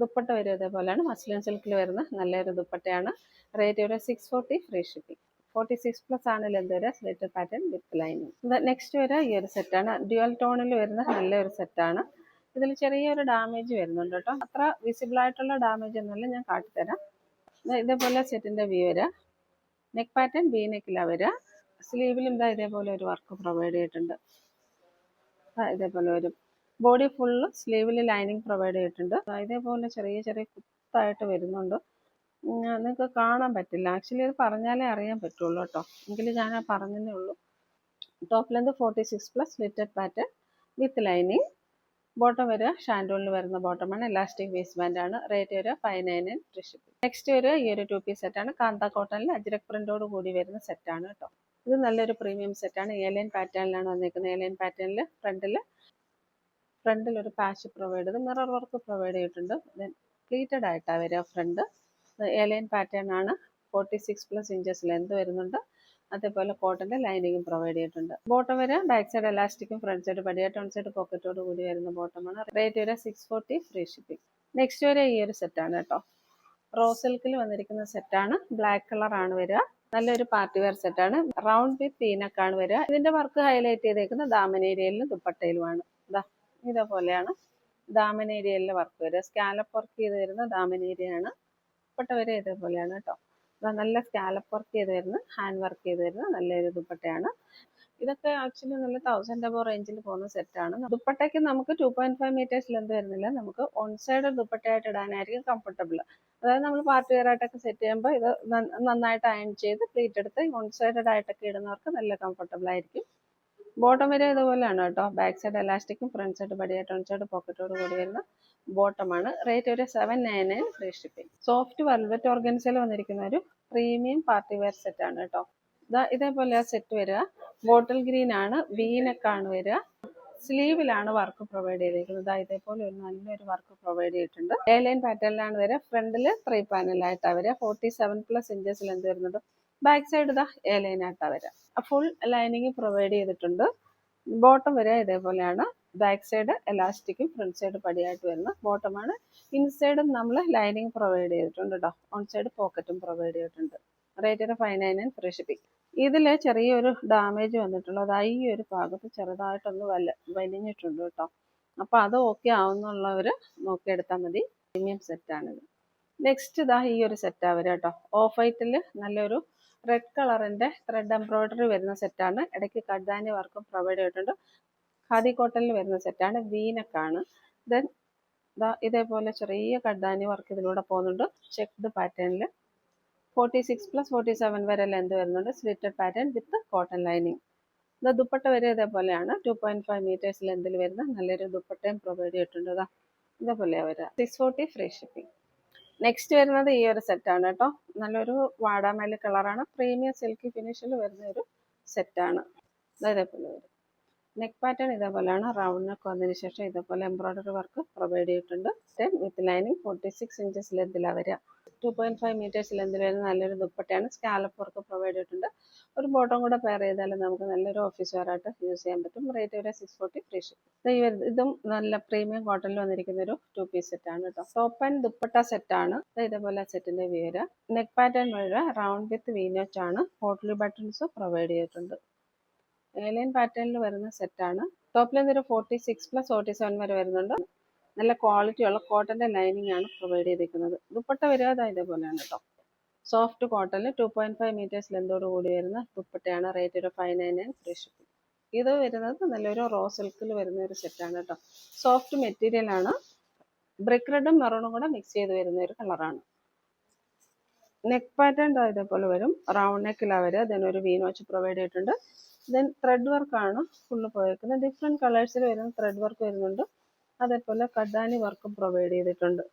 ദുപ്പട്ട വരും ഇതേപോലെയാണ്. മസ്ലിൻ സിൽക്കിൽ വരുന്ന നല്ലൊരു ദുപ്പട്ടയാണ്. റേറ്റ് ഒരു 640 ഫ്രീ ഷിപ്പിംഗ്. 46+ ആണ് ലെന്ത് വരെ. Slitted pattern with lining. Next വരെ ഈ ഒരു സെറ്റാണ്. ഡ്യുവൽ ടോണിൽ വരുന്ന നല്ലൊരു സെറ്റാണ്. ഇതിൽ ചെറിയൊരു ഡാമേജ് വരുന്നുണ്ട് കേട്ടോ. അത്ര വിസിബിൾ ആയിട്ടുള്ള ഡാമേജ് ഒന്നുമില്ല. ഞാൻ കാട്ടിത്തരാം. ഇതേപോലെ സെറ്റിന്റെ വ്യൂ വരിക. നെക്ക് പാറ്റേൺ വി നെക്കിലാണ് വരിക. സ്ലീവിലും ഇതേപോലെ ഒരു വർക്ക് പ്രൊവൈഡ് ചെയ്തിട്ടുണ്ട്. ഇതേപോലെ വരും. ബോഡി ഫുള്ള് സ്ലീവിൽ ലൈനിങ് പ്രൊവൈഡ് ചെയ്തിട്ടുണ്ട്. ഇതേപോലെ ചെറിയ ചെറിയ കുത്തായിട്ട് വരുന്നുണ്ട്. നിങ്ങൾക്ക് കാണാൻ പറ്റില്ല. ആക്ച്വലി ഇത് പറഞ്ഞാലേ അറിയാൻ പറ്റുള്ളൂ കേട്ടോ. എങ്കിലും ഞാൻ പറഞ്ഞതേ ഉള്ളൂ. Top length 46+ slitted pattern with lining. Bottom വരിക ഷാൻഡോണിൽ വരുന്ന ബോട്ടമാണ്. എലാസ്റ്റിക് വേസ്റ്റ് ബാൻഡ് ആണ്. റേറ്റ് വരിക 599 ഫ്രീ ഷിപ്പിംഗ്. നെക്സ്റ്റ് വരിക ഈ ഒരു 2 പീസ് സെറ്റാണ്. കാന്ത കോട്ടണിൽ അജ്രക് പ്രിന്റോട് കൂടി വരുന്ന സെറ്റാണ് കേട്ടോ. ഇത് നല്ലൊരു പ്രീമിയം സെറ്റാണ്. എയർലൈൻ പാറ്റേണിലാണ് വന്നിരിക്കുന്നത്. എയർലൈൻ പാറ്റേണിൽ ഫ്രണ്ടിൽ ഒരു പാച്ച് പ്രൊവൈഡ് ചെയ്ത് മിറർ വർക്ക് പ്രൊവൈഡ് ചെയ്തിട്ടുണ്ട്. പ്ലീറ്റഡ് ആയിട്ടാണ് വരിക ഫ്രണ്ട്. എയർലൈൻ പാറ്റേൺ ആണ്. 46+ ഇഞ്ചസ് ലെന്ത് വരുന്നുണ്ട്. അതേപോലെ കോട്ടന്റെ ലൈനിങ്ങും പ്രൊവൈഡ് ചെയ്തിട്ടുണ്ട്. ബോട്ടം വരെ ബാക്ക് സൈഡ് എലാസ്റ്റിക്കും ഫ്രണ്ട് സൈഡ് പടിയായിട്ട് ഓൺ സൈഡ് പോക്കറ്റോട് കൂടി വരുന്ന ബോട്ടമാണ്. റേറ്റ് വരെ 640 ഫ്രീ ഷിപ്പിംഗ്. നെക്സ്റ്റ് വരെ ഈ ഒരു സെറ്റാണ് കേട്ടോ. റോ സിൽക്കിൽ വന്നിരിക്കുന്ന സെറ്റാണ്. ബ്ലാക്ക് കളർ ആണ് വരിക. നല്ലൊരു പാർട്ടി വെയർ സെറ്റാണ്. റൗണ്ട് വിത്ത് പീനക്കാണ് വരിക. ഇതിന്റെ വർക്ക് ഹൈലൈറ്റ് ചെയ്തേക്കുന്ന ദാമൻ ഏരിയയിലും ദുപ്പട്ടയിലുമാണ്. ഇതേപോലെയാണ് ദാമൻ ഏരിയയിലെ വർക്ക് വരിക. സ്കാലപ്പ് വർക്ക് ചെയ്ത് വരുന്ന ദാമൻ ഏരിയ ആണ്. ദുപ്പട്ട വരെ ഇതേപോലെയാണ് കേട്ടോ. നല്ല സ്കാലപ്പ് വർക്ക് ചെയ്ത് വരുന്ന, ഹാൻഡ് വർക്ക് ചെയ്ത് വരുന്ന നല്ലൊരു ദുപ്പട്ടയാണ്. ഇതൊക്കെ ആക്ച്വലി നല്ല 1000 above റേഞ്ചിൽ പോകുന്ന സെറ്റാണ്. ദുപ്പട്ടയ്ക്ക് നമുക്ക് 2.5 മീറ്റേഴ്സ് ലെന്ത് വരുന്നില്ല. നമുക്ക് ഓൺ സൈഡ് ദുപ്പട്ടയായിട്ട് ഇടാനായിരിക്കും കംഫർട്ടബിൾ. അതായത് നമ്മൾ പാർട്ടി വെയർ ആയിട്ടൊക്കെ സെറ്റ് ചെയ്യുമ്പോൾ ഇത് നന്നായിട്ട് അയൺ ചെയ്ത് പ്ലീറ്റ് എടുത്ത് ഓൺ സൈഡഡ് ആയിട്ടൊക്കെ ഇടുന്നവർക്ക് നല്ല കംഫർട്ടബിൾ ആയിരിക്കും. ബോട്ടം വരെ ഇതുപോലെയാണ് കേട്ടോ. ബാക്ക് സൈഡ് എലാസ്റ്റിക്കും ഫ്രണ്ട് സൈഡ് പടിയായിട്ട് ഓൺ സൈഡ് പോക്കറ്റോട് കൂടി വരുന്ന ബോട്ടമാണ്. റേറ്റ് ഒരു 799 ഫ്രീ ഷിപ്പിംഗ്. സോഫ്റ്റ് വെൽവെറ്റ് ഓർഗൻസയിൽ വന്നിരിക്കുന്ന ഒരു പ്രീമിയം പാർട്ടി വെയർ സെറ്റ് ആണ് കേട്ടോ. ഇതേപോലെ ആ സെറ്റ് വരിക. ബോട്ടിൽ ഗ്രീൻ ആണ്, വീനക്കാണ് വരിക. സ്ലീവിലാണ് വർക്ക് പ്രൊവൈഡ് ചെയ്തിരിക്കുന്നത്. ഇതേപോലെ ഒരു നല്ലൊരു വർക്ക് പ്രൊവൈഡ് ചെയ്തിട്ടുണ്ട്. എ ലൈൻ പാറ്റേണിലാണ് വരിക. ഫ്രണ്ടിൽ 3 പാനലായിട്ടാണ് വരിക. 47+ ഇഞ്ചസ് ലെന്ത് വരുന്നത്. ബാക്ക് സൈഡ് എ ലൈൻ ആയിട്ടാണ് വരിക. ഫുൾ ലൈനിങ് പ്രൊവൈഡ് ചെയ്തിട്ടുണ്ട്. ബോട്ടം വരിക ഇതേപോലെയാണ്. ബാക്ക് സൈഡ് എലാസ്റ്റിക്കും ഫ്രണ്ട് സൈഡ് പടിയായിട്ട് വരുന്ന ബോട്ടമാണ്. ഇൻസൈഡും നമ്മൾ ലൈനിങ് പ്രൊവൈഡ് ചെയ്തിട്ടുണ്ട് കേട്ടോ. ഓൺ സൈഡ് പോക്കറ്റും പ്രൊവൈഡ് ചെയ്തിട്ടുണ്ട്. റേറ്റ് ഒരു 599 ഫ്രീ ഷിപ്പിംഗ്. ഇതിൽ ചെറിയൊരു ഡാമേജ് വന്നിട്ടുള്ളത് ഈ ഒരു ഭാഗത്ത് ചെറുതായിട്ടൊന്ന് വലിഞ്ഞിട്ടുണ്ട് കേട്ടോ. അപ്പോൾ അത് ഓക്കെ ആവുന്നുള്ളവർ നോക്കിയെടുത്താൽ മതി. പ്രീമിയം സെറ്റാണിത്. നെക്സ്റ്റ് ഈ ഒരു സെറ്റാണ് വരിക കേട്ടോ. ഓഫ് വൈറ്റിൽ നല്ലൊരു റെഡ് കളറിൻ്റെ ത്രെഡ് എംബ്രോയിഡറി വരുന്ന സെറ്റാണ്. ഇടയ്ക്ക് കഡ്ദാനി വർക്കും പ്രൊവൈഡ് ചെയ്തിട്ടുണ്ട്. ഖാദി കോട്ടണിൽ വരുന്ന സെറ്റാണ്. വീനക്കാണ്. ദെൻ ഇതേപോലെ ചെറിയ കഡ്ദാനി വർക്ക് ഇതിലൂടെ പോകുന്നുണ്ട്. ചെക്ക്ഡ് പാറ്റേണിൽ 46+47 വരെ ലെന്ത് വരുന്നുണ്ട്. Slitted pattern with cotton lining. Dupatta വരെ ഇതേപോലെയാണ്. 2.5 മീറ്റേഴ്സ് ലെന്തിൽ വരുന്ന നല്ലൊരു ദുപ്പട്ടയും പ്രൊവൈഡ് ചെയ്തിട്ടുണ്ട്. ഇതേപോലെയാണ് വരിക. 640 ഫ്രീ ഷിപ്പിംഗ്. നെക്സ്റ്റ് വരുന്നത് ഈ ഒരു സെറ്റാണ് കേട്ടോ. നല്ലൊരു വാടാമല്ലി കളറാണ്. പ്രീമിയം സിൽക്കി ഫിനിഷിൽ വരുന്ന ഒരു സെറ്റാണ്. ഇതേപോലെ വരും. നെക്ക് പാറ്റേൺ ഇതേപോലെയാണ്. റൗണ്ട് നെക്ക് വന്നതിന് ശേഷം ഇതേപോലെ എംബ്രോയിഡറി വർക്ക് പ്രൊവൈഡ് ചെയ്തിട്ടുണ്ട്. വിത്ത് ലൈനിങ് 46 ഇഞ്ചസ് ലെന്തിലാണ് വരിക. 2.5 മീറ്റേഴ്സ് ലെന്തിൽ വരുന്ന നല്ലൊരു ദുപ്പട്ടയാണ്. സ്കാലപ്പ് വർക്ക് പ്രൊവൈഡ് ചെയ്തിട്ടുണ്ട്. ഒരു ബോട്ടം കൂടെ പെയർ ചെയ്താലും നമുക്ക് നല്ലൊരു ഓഫീസ് വെയർ ആയിട്ട് യൂസ് ചെയ്യാൻ പറ്റും. റേറ്റ് വരെ 640 ഫ്രീ ഷിപ്പിംഗ്. ഇതും നല്ല പ്രീമിയം കോട്ടണിൽ വന്നിരിക്കുന്ന ഒരു 2 പീസ് സെറ്റാണ് കേട്ടോ. ടോപ്പ് ആൻഡ് ദുപ്പട്ട സെറ്റാണ്. ഇതേപോലെ സെറ്റിന്റെ വ്യൂ. നെക്ക് പാറ്റേൺ വരിക റൗണ്ട് വിത്ത് വീനോച്ച് ആണ്. പോട്ട്ലി ബട്ടൺസ് പ്രൊവൈഡ് ചെയ്തിട്ടുണ്ട്. എലൈൻ പാറ്റേണിൽ വരുന്ന സെറ്റാണ്. ടോപ്പിൽ നിന്നൊരു 46+47 വരെ വരുന്നുണ്ട്. നല്ല ക്വാളിറ്റിയുള്ള കോട്ടന്റെ ലൈനിങ് ആണ് പ്രൊവൈഡ് ചെയ്തിരിക്കുന്നത്. ദുപ്പട്ട വരിക ഇതേപോലെയാണ് കേട്ടോ. സോഫ്റ്റ് കോട്ടണിൽ 2.5 മീറ്റേഴ്സ് ലെന്തോട് കൂടി വരുന്ന ദുപ്പട്ടയാണ്. റേറ്റ് ഒരു 599 ഫ്രീ ഷിപ്പിംഗ്. ഇത് വരുന്നത് നല്ലൊരു റോ സിൽക്കിൽ വരുന്ന ഒരു സെറ്റാണ് കേട്ടോ. സോഫ്റ്റ് മെറ്റീരിയൽ ആണ്. ബ്രിക്ക് റെഡും മെറൂണും കൂടെ മിക്സ് ചെയ്ത് വരുന്ന ഒരു കളറാണ്. നെക്ക് പാറ്റേൺ ഇതേപോലെ വരും. റൗണ്ട് നെക്കിലാണ് വരിക. ഒരു വീനോച്ച് പ്രൊവൈഡ് ചെയ്തിട്ടുണ്ട്. ത്രെഡ് വർക്കാണ് ഫുള്ള് പോയേക്കുന്നത്. ഡിഫറെൻറ്റ് കളേഴ്സിൽ വരുന്ന ത്രെഡ് വർക്ക് വരുന്നുണ്ട്. അതേപോലെ കഡ്ദാനി വർക്കും പ്രൊവൈഡ് ചെയ്തിട്ടുണ്ട്.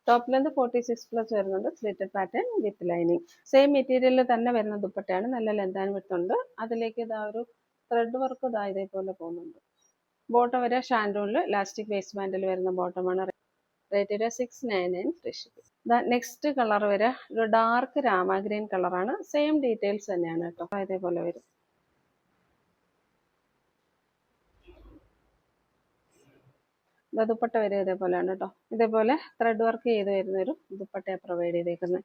ടോപ്പ് ലെന്ത് 46+ വരുന്നുണ്ട്. Slitted pattern with lining. Same മെറ്റീരിയലിൽ തന്നെ വരുന്ന ദുപ്പട്ടയാണ്. നല്ല ലെന്ത് ആൻഡ് വിഡ്ത്ത് ഉണ്ട്. അതിലേക്ക് ഒരു ത്രെഡ് വർക്ക് ഇതേപോലെ പോകുന്നുണ്ട്. ബോട്ടം വരെ ഷാൻഡൂണിൽ ഇലാസ്റ്റിക് വേസ്റ്റ് ബാൻഡിൽ വരുന്ന ബോട്ടമാണ്. റേറ്റ് വരെ 699 ഫ്രീ ഷിപ്പിംഗ്. നെക്സ്റ്റ് കളർ വരെ ഒരു ഡാർക്ക് രാമ ഗ്രീൻ കളറാണ്. സെയിം ഡീറ്റെയിൽസ് തന്നെയാണ് കേട്ടോ. ഇതേപോലെ വരും. ദുപ്പട്ട വരെ ഇതേപോലെയാണ് കേട്ടോ. ഇതേപോലെ ത്രെഡ് വർക്ക് ചെയ്ത് വരുന്ന ഒരു ദുപ്പട്ടയെ പ്രൊവൈഡ് ചെയ്തേക്കുന്നത്.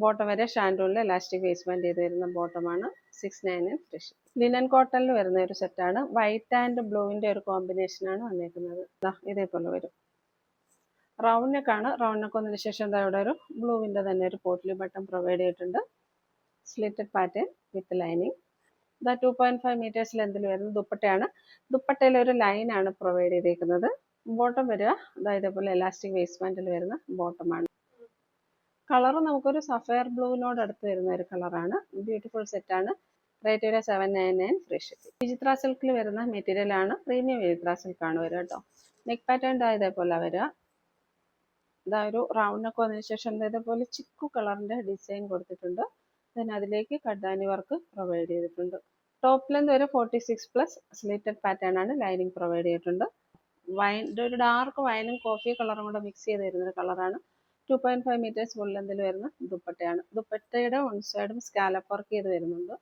ബോട്ടം വരെ ഷാൻഡൂണിൽ ഇലാസ്റ്റിക് വേസ്റ്റ് ബാൻഡ് ചെയ്ത് വരുന്ന ബോട്ടമാണ്. 699 ഫ്രീ ഷിപ്പിംഗ്. ലിനൻ കോട്ടണിൽ വരുന്ന ഒരു സെറ്റാണ്. വൈറ്റ് ആൻഡ് ബ്ലൂവിൻ്റെ ഒരു കോമ്പിനേഷനാണ് വന്നേക്കുന്നത്. ഇതേപോലെ വരും. റൗണ്ട് നെക്കാണ്. റൗണ്ട് നെക്ക് വന്നതിന് ശേഷം ഇവിടെ ഒരു ബ്ലൂവിൻ്റെ തന്നെ ഒരു പോട്ട്ലി ബട്ടൺ പ്രൊവൈഡ് ചെയ്തിട്ടുണ്ട്. Slitted pattern with lining. 2.5 meters ലെന്തിൽ വരുന്ന ദുപ്പട്ടയാണ്. ദുപ്പട്ടയിൽ ഒരു ലൈനാണ് പ്രൊവൈഡ് ചെയ്തേക്കുന്നത്. ബോട്ടം വരിക ഇതേപോലെ എലാസ്റ്റിക് വേസ്റ്റ് ബാൻഡിൽ വരുന്ന ബോട്ടമാണ്. കളർ നമുക്കൊരു സഫയർ ബ്ലൂവിനോട് അടുത്ത് വരുന്ന ഒരു കളറാണ്. ബ്യൂട്ടിഫുൾ സെറ്റാണ്. റേറ്റ് വരെ 799 ഫ്രീ ഷിപ്പിംഗ്. വിചിത്ര സിൽക്കിൽ വരുന്ന മെറ്റീരിയൽ ആണ്. പ്രീമിയം വിചിത്ര സിൽക്കാണ് വരിക കേട്ടോ. നെക്ക് പാറ്റേൺ ഇതേപോലെ വരിക. ഒരു റൗണ്ട് നെക്ക് വന്നതിന് ശേഷം ഇതേപോലെ ചിക്കു കളറിന്റെ ഡിസൈൻ കൊടുത്തിട്ടുണ്ട്. അതിലേക്ക് കഡ്ദാനി വർക്ക് പ്രൊവൈഡ് ചെയ്തിട്ടുണ്ട്. ടോപ്പ് ലെന്ത് വരെ 46+ സ്ലിറ്റഡ് പാറ്റേൺ ആണ്. ലൈനിങ് പ്രൊവൈഡ് ചെയ്തിട്ടുണ്ട്. ഒരു ഡാർക്ക് വൈനും കോഫി കളറും കൂടെ മിക്സ് ചെയ്ത് വരുന്ന ഒരു കളറാണ്. 2.5 മീറ്റേഴ്സ് ഫുൾ ലെന്തിൽ വരുന്ന ദുപ്പട്ടയാണ്. ദുപ്പട്ടയുടെ വൺ സൈഡും സ്കാലപ്പ് വർക്ക് ചെയ്ത് വരുന്നുണ്ട്.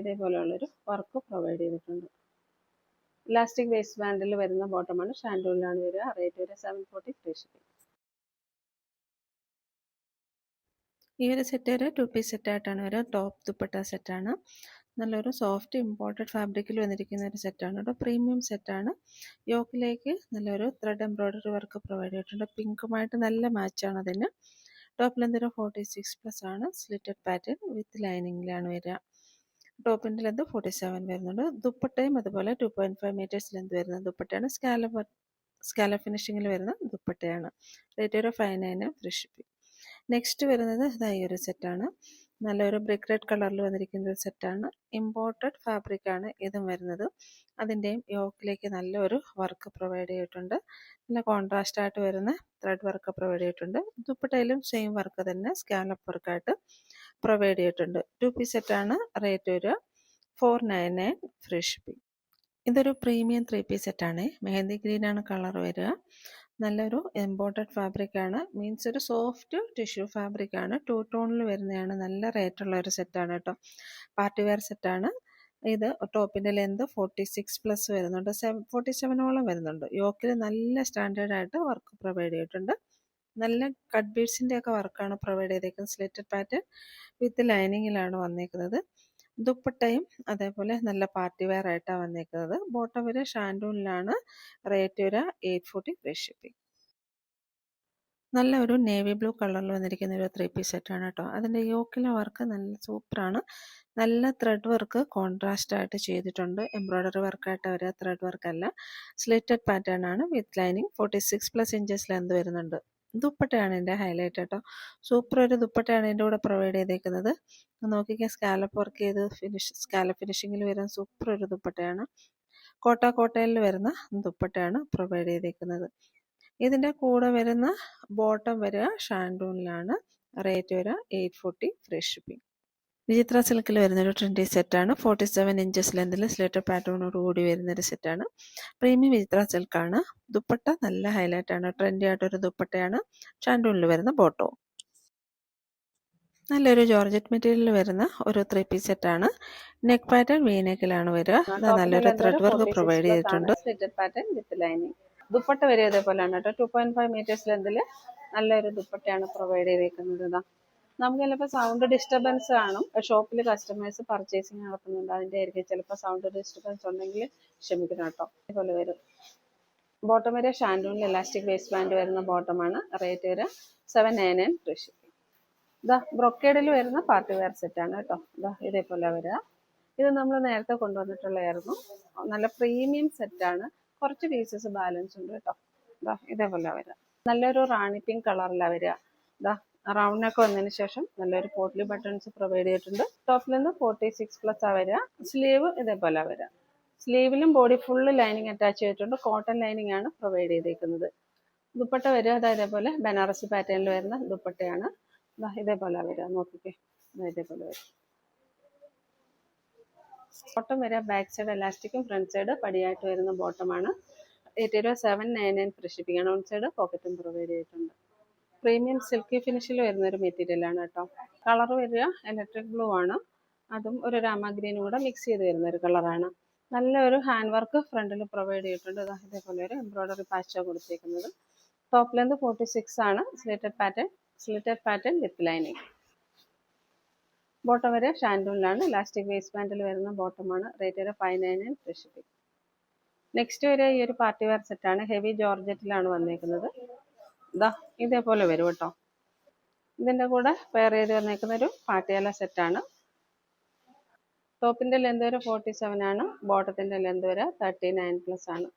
ഇതേപോലെയുള്ളൊരു വർക്ക് പ്രൊവൈഡ് ചെയ്തിട്ടുണ്ട്. ഇലാസ്റ്റിക് വേസ്റ്റ് ബാൻഡിൽ വരുന്ന ബോട്ടമാണ്, ഷാൻഡൂണിലാണ് വരിക. റേറ്റ് വരിക 740 ഫ്രീ ഷിപ്പിംഗ്. ഈ ഒരു സെറ്റ് ഒരു 2 പീസ് സെറ്റായിട്ടാണ് വരിക. ടോപ്പ് ദുപ്പട്ട സെറ്റാണ്. നല്ലൊരു സോഫ്റ്റ് ഇമ്പോർട്ടഡ് ഫാബ്രിക്കിൽ വന്നിരിക്കുന്ന ഒരു സെറ്റാണ് കേട്ടോ. പ്രീമിയം സെറ്റാണ്. യോക്കിലേക്ക് നല്ലൊരു ത്രെഡ് എംബ്രോയ്ഡറി വർക്ക് പ്രൊവൈഡ് ചെയ്തിട്ടുണ്ട്. പിങ്കുമായിട്ട് നല്ല മാച്ചാണ് അതിന്. ടോപ്പ് ലെന്ത് ഒരു 46+ ആണ്. സ്ലിറ്റഡ് പാറ്റേൺ വിത്ത് ലൈനിങ്ങിലാണ് വരിക. ടോപ്പിൻ്റെ ലെന്ത് 47 വരുന്നുണ്ട്. ദുപ്പട്ടയും അതുപോലെ 2.5 മീറ്റേഴ്സ് ലെന്ത് വരുന്ന ദുപ്പട്ടയാണ്. സ്കാലപ്പ് ഫിനിഷിങ്ങിൽ വരുന്ന ദുപ്പട്ടയാണ്. റേറ്റ് ഒരു 599 ഫ്രീ ഷിപ്പിംഗ്. നെക്സ്റ്റ് വരുന്നത് ഈ ഒരു സെറ്റാണ്. നല്ലൊരു ബ്രിക്ക് റെഡ് കളറിൽ വന്നിരിക്കുന്ന ഒരു സെറ്റാണ്. ഇമ്പോർട്ടഡ് ഫാബ്രിക് ആണ് ഇതും വരുന്നത്. അതിൻ്റെയും യോക്കിലേക്ക് നല്ലൊരു വർക്ക് പ്രൊവൈഡ് ചെയ്തിട്ടുണ്ട്. നല്ല കോൺട്രാസ്റ്റ് ആയിട്ട് വരുന്ന ത്രെഡ് വർക്ക് പ്രൊവൈഡ് ചെയ്തിട്ടുണ്ട്. ദുപ്പട്ടയിലും സെയിം വർക്ക് തന്നെ സ്കാലപ്പ് വർക്കായിട്ട് പ്രൊവൈഡ് ചെയ്തിട്ടുണ്ട്. 2 പീസ് സെറ്റാണ്. റേറ്റ് ഒരു 499 ഫ്രീ ഷിപ്പിംഗ്. ഇതൊരു പ്രീമിയം 3 പീസ് സെറ്റാണ്. മെഹന്തി ഗ്രീനാണ് കളർ വരിക. നല്ലൊരു എംബോർട്ടഡ് ഫാബ്രിക് ആണ്. മീൻസ് ഒരു സോഫ്റ്റ് ടിഷ്യൂ ഫാബ്രിക് ആണ്. 2 ടോണിൽ വരുന്നതാണ്. നല്ല റേറ്റുള്ള ഒരു സെറ്റാണ് കേട്ടോ. പാർട്ടി വെയർ സെറ്റാണ്. ഇത് ടോപ്പിൻ്റെ ലെന്ത് 46+ വരുന്നുണ്ട്. 47ഓളം വരുന്നുണ്ട്. യോക്കിൽ നല്ല സ്റ്റാൻഡേർഡ് ആയിട്ട് വർക്ക് പ്രൊവൈഡ് ചെയ്തിട്ടുണ്ട്. നല്ല കട്ട് ബീഡ്സിൻ്റെ ഒക്കെ വർക്കാണ് പ്രൊവൈഡ് ചെയ്തേക്കുന്നത്. സ്ലിറ്റഡ് പാറ്റേൺ വിത്ത് ലൈനിങ്ങിലാണ് വന്നേക്കുന്നത്. ദുപ്പട്ടയും അതേപോലെ നല്ല പാർട്ടി വെയർ ആയിട്ടാണ് വന്നേക്കുന്നത്. ബോട്ടം വരെ ഷാൻഡൂണിലാണ്. റേറ്റ് ഒരു 840 ഫ്രീ ഷിപ്പിംഗ്. നല്ല ഒരു നേവി ബ്ലൂ കളറിൽ വന്നിരിക്കുന്ന ഒരു 3 പീസ് സെറ്റാണ് കേട്ടോ. അതിൻ്റെ യോക്കിലെ വർക്ക് നല്ല സൂപ്പറാണ്. നല്ല ത്രെഡ് വർക്ക് കോൺട്രാസ്റ്റ് ആയിട്ട് ചെയ്തിട്ടുണ്ട്. എംബ്രോയ്ഡറി വർക്കായിട്ട് വരിക, ത്രെഡ് വർക്കല്ല. സ്ലിറ്റഡ് പാറ്റേൺ ആണ് വിത്ത് ലൈനിങ്. 46+ ഇഞ്ചസ് ലെന്ത് വരുന്നുണ്ട്. ദുപ്പട്ടയാണ് എൻ്റെ ഹൈലൈറ്റ് കേട്ടോ. സൂപ്പർ ഒരു ദുപ്പട്ടയാണ് എൻ്റെ കൂടെ പ്രൊവൈഡ് ചെയ്തേക്കുന്നത്. നോക്കിക്കാൻ സ്കാലപ്പ് വർക്ക് ചെയ്ത് സ്കാലപ്പ് ഫിനിഷിങ്ങിൽ വരുന്ന സൂപ്പർ ഒരു ദുപ്പട്ടയാണ്. കോട്ടയിൽ വരുന്ന ദുപ്പട്ടയാണ് പ്രൊവൈഡ് ചെയ്തേക്കുന്നത്. ഇതിൻ്റെ കൂടെ വരുന്ന ബോട്ടം വരിക ഷാൻഡൂണിലാണ്. റേറ്റ് വരിക 840 ഫ്രീ ഷിപ്പിംഗ്. വിചിത്ര സിൽക്കിൽ വരുന്നൊരു ട്രെൻഡി സെറ്റാണ്. 47 ഇഞ്ചസ് ലെന്തിൽ സ്ലിറ്റഡ് പാറ്റേണോട് കൂടി വരുന്നൊരു സെറ്റാണ്. പ്രീമിയം വിചിത്ര സിൽക്കാണ്. ദുപ്പട്ട നല്ല ഹൈലൈറ്റ് ആണ്. ട്രെൻഡി ആയിട്ടൊരു ദുപ്പട്ടയാണ്. ഷാൻഡൂണിൽ വരുന്ന ബോട്ടവും. നല്ലൊരു ജോർജറ്റ് മെറ്റീരിയലിൽ വരുന്ന ഒരു 3 പീസ് സെറ്റാണ്. നെക്ക് പാറ്റേൺ വി നെക്കിലാണ് വരിക. നല്ലൊരു ത്രെഡ് വർക്ക് പ്രൊവൈഡ് ചെയ്തിട്ടുണ്ട്. Slitted pattern with lining. Dupatta വരെ ഇതേപോലെയാണ് കേട്ടോ. 2.5 മീറ്റേഴ്സ് ലെന്തിൽ നല്ലൊരു ദുപ്പട്ടയാണ് പ്രൊവൈഡ് ചെയ്തേക്കുന്നത്. നമുക്ക് ചിലപ്പോൾ സൗണ്ട് ഡിസ്റ്റർബൻസ് കാണും. ഷോപ്പിൽ കസ്റ്റമേഴ്സ് പർച്ചേസിങ് നടത്തുന്നുണ്ട്. അതിൻ്റെ ആയിരിക്കും ചിലപ്പോൾ സൗണ്ട് ഡിസ്റ്റർബൻസ് ഉണ്ടെങ്കിൽ ക്ഷമിക്കണം കേട്ടോ. ഇതുപോലെ വരും. ബോട്ടം വരെ ഷാൻഡൂണിൽ ഇലാസ്റ്റിക് വേസ്റ്റ് ബാൻഡ് വരുന്ന ബോട്ടമാണ്. റേറ്റ് വരെ 799 ഫ്രീ ഷിപ്പിംഗ്. ബ്രൊക്കേഡിൽ വരുന്ന പാർട്ടി വെയർ സെറ്റാണ് കേട്ടോ. ഇതേപോലെ വരിക. ഇത് നമ്മൾ നേരത്തെ കൊണ്ടുവന്നിട്ടുള്ളതായിരുന്നു. നല്ല പ്രീമിയം സെറ്റാണ്. കുറച്ച് പീസസ് ബാലൻസ് ഉണ്ട് കേട്ടോ. ഇതേപോലെ വരിക. നല്ലൊരു റാണി പിങ്ക് കളറിലാണ് വരിക. റൗണ്ടൊക്കെ വന്നതിന് ശേഷം നല്ലൊരു പോട്ട്ലി ബട്ടൺസ് പ്രൊവൈഡ് ചെയ്തിട്ടുണ്ട്. ടോപ്പിൽ നിന്ന് 46+ വരിക. സ്ലീവ് ഇതേപോലെ വരിക. സ്ലീവിലും ബോഡി ഫുള്ള് ലൈനിങ് അറ്റാച്ച് ചെയ്തിട്ടുണ്ട്. കോട്ടൺ ലൈനിങ് ആണ് പ്രൊവൈഡ് ചെയ്തേക്കുന്നത്. ദുപ്പട്ട വരിക ഇതേപോലെ ബനാറസി പാറ്റേണിൽ വരുന്ന ദുപ്പട്ടയാണ്. ഇതേപോലെ വരിക. നോക്കിക്കേ, ഇതേപോലെ വരും. ബോട്ടം വരിക ബാക്ക് സൈഡ് എലാസ്റ്റിക്കും ഫ്രണ്ട് സൈഡ് പടിയായിട്ട് വരുന്ന ബോട്ടമാണ്. 799 ഫ്രീ ഷിപ്പിംഗ് ആണ്. ഓൺ സൈഡ് പോക്കറ്റും പ്രൊവൈഡ് ചെയ്തിട്ടുണ്ട്. പ്രീമിയം സിൽക്കി ഫിനിഷിൽ വരുന്നൊരു മെറ്റീരിയലാണ് കേട്ടോ. കളർ വരിക ഇലക്ട്രിക് ബ്ലൂ ആണ്. അതും ഒരു രാമ ഗ്രീനും കൂടെ മിക്സ് ചെയ്ത് വരുന്ന ഒരു കളറാണ്. നല്ലൊരു ഹാൻഡ് വർക്ക് ഫ്രണ്ടിൽ പ്രൊവൈഡ് ചെയ്തിട്ടുണ്ട്. ഇതേപോലെ ഒരു എംബ്രോയ്ഡറി പാച്ചാണ് കൊടുത്തേക്കുന്നത്. ടോപ്പ് ലെന്ത് 46 ആണ്. Slitted pattern with lining. Bottom വരെ ഷാൻഡൂണിലാണ്. ഇലാസ്റ്റിക് വേസ്റ്റ് ബാൻഡിൽ വരുന്ന ബോട്ടമാണ്. റേറ്റ് വരെ 599 ഫ്രീ ഷിപ്പിംഗ്. നെക്സ്റ്റ് വരെ ഈ ഒരു പാർട്ടി വെയർ സെറ്റാണ്. ഹെവി ജോർജറ്റിലാണ് വന്നേക്കുന്നത്. ഇതേപോലെ വരും കേട്ടോ. ഇതിൻ്റെ കൂടെ പെയർ ചെയ്ത് വന്നേക്കുന്ന ഒരു പാട്ടിയാല സെറ്റാണ്. ടോപ്പിൻ്റെ ലെന്ത് വരെ 47 ആണ്. ബോട്ടത്തിൻ്റെ ലെന്ത് വരെ 39+ ആണ്.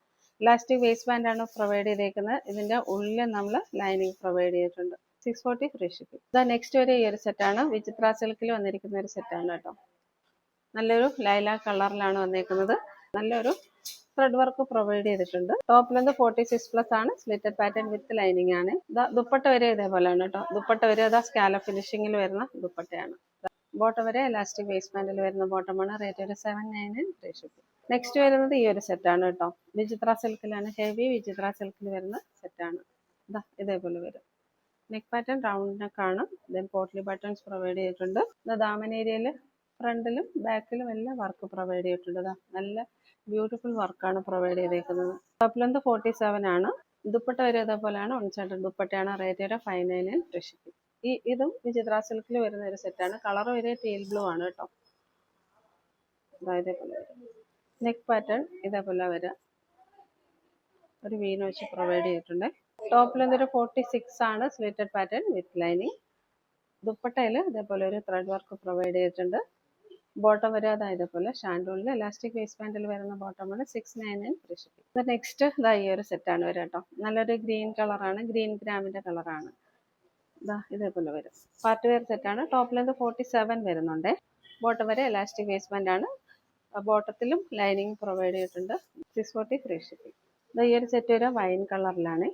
ഇലാസ്റ്റിക് വേസ്റ്റ് ബാൻഡാണ് പ്രൊവൈഡ് ചെയ്തേക്കുന്നത്. ഇതിൻ്റെ ഉള്ളിൽ നമ്മൾ ലൈനിങ് പ്രൊവൈഡ് ചെയ്തിട്ടുണ്ട്. 640 ഫ്രീ ഷിപ്പിംഗ്. നെക്സ്റ്റ് വരെ ഈ ഒരു സെറ്റാണ്. വിചിത്ര സിൽക്കിൽ വന്നിരിക്കുന്ന ഒരു സെറ്റാണ് കേട്ടോ. നല്ലൊരു ലൈലാ കളറിലാണ് വന്നേക്കുന്നത്. നല്ലൊരു ത്രെഡ് വർക്ക് പ്രൊവൈഡ് ചെയ്തിട്ടുണ്ട്. ടോപ്പ് ലെന്ത് 46+ ആണ്. സ്ലിറ്റഡ് പാറ്റേൺ വിത്ത് ലൈനിങ് ആണ്. ദുപ്പട്ട വരെ ഇതേപോലെയാണ് കേട്ടോ. ദുപ്പട്ട വരെ സ്കാലപ്പ് ഫിനിഷിങ്ങിൽ വരുന്ന ദുപ്പട്ടയാണ്. ബോട്ടം വരെ ഇലാസ്റ്റിക് വേസ്റ്റ് ബാൻഡിൽ വരുന്ന ബോട്ടമാണ്. റേറ്റ് ഒരു 799 ഫ്രീ ഷിപ്പിംഗ്. നെക്സ്റ്റ് വരുന്നത് ഈ ഒരു സെറ്റാണ് കേട്ടോ. വിചിത്ര സിൽക്കിലാണ്. ഹെവി വിചിത്ര സിൽക്കിൽ വരുന്ന സെറ്റാണ്. ഇതേപോലെ വരും. നെക്ക് പാറ്റേൺ റൗണ്ട് നെക്ക് ആണ്. ദെൻ പോട്ട്ലി ബട്ടൺസ് പ്രൊവൈഡ് ചെയ്തിട്ടുണ്ട്. ദാമൻ ഏരിയയിൽ ഫ്രണ്ടിലും ബാക്കിലും എല്ലാം വർക്ക് പ്രൊവൈഡ് ചെയ്തിട്ടുണ്ട്. ദാ നല്ല ബ്യൂട്ടിഫുൾ വർക്കാണ് പ്രൊവൈഡ് ചെയ്തേക്കുന്നത്. ടോപ്പ് ലെന്ത് 47 ആണ്. ദുപ്പട്ട വരെ അതേപോലെയാണ്. വൺ സൈഡ് ദുപ്പട്ടയാണ്. റേറ്റ് വരെ 599 ഫ്രീ ഷിപ്പിംഗ്. ഇതും വിചിത്ര സിൽക്കിൽ വരുന്ന ഒരു സെറ്റാണ്. കളർ വരെ ടീൽ ബ്ലൂ ആണ് കേട്ടോ. ഇതേപോലെ വരും. നെക്ക് പാറ്റേൺ ഇതേപോലെ വരാം. ഒരു വീന വെച്ച് പ്രൊവൈഡ് ചെയ്തിട്ടുണ്ട്. ടോപ്പ് ലെന്ത് ഒരു 46 ആണ്. Slitted pattern with lining. ദുപ്പട്ടയിൽ ഇതേപോലെ ഒരു ത്രെഡ് വർക്ക് പ്രൊവൈഡ് ചെയ്തിട്ടുണ്ട്. ബോട്ടം വരെ ഇതേപോലെ ഷാൻഡൂളിൽ ഇലാസ്റ്റിക് വേസ്റ്റ് ബാൻഡിൽ വരുന്ന ബോട്ടമാണ്. 699 ഫ്രീ ഷിപ്പിംഗ്. നെക്സ്റ്റ് ഈ ഒരു സെറ്റാണ് വരിക കേട്ടോ. നല്ലൊരു ഗ്രീൻ കളറാണ്. ഗ്രീൻ ഗ്രാമിൻ്റെ കളറാണ്. ഇതേപോലെ വരും. പാർട്ടി വെയർ സെറ്റാണ്. ടോപ്പ് ലെന്ത് 47 വരുന്നുണ്ട്. ബോട്ടം വരെ ഇലാസ്റ്റിക് വേസ്റ്റ് ബാൻഡാണ്. ബോട്ടത്തിലും ലൈനിങ് പ്രൊവൈഡ് ചെയ്തിട്ടുണ്ട്. 640 ഫ്രീ ഷിപ്പിംഗ്. ഈ ഒരു സെറ്റ് വരെ വൈൻ കളറിലാണ്.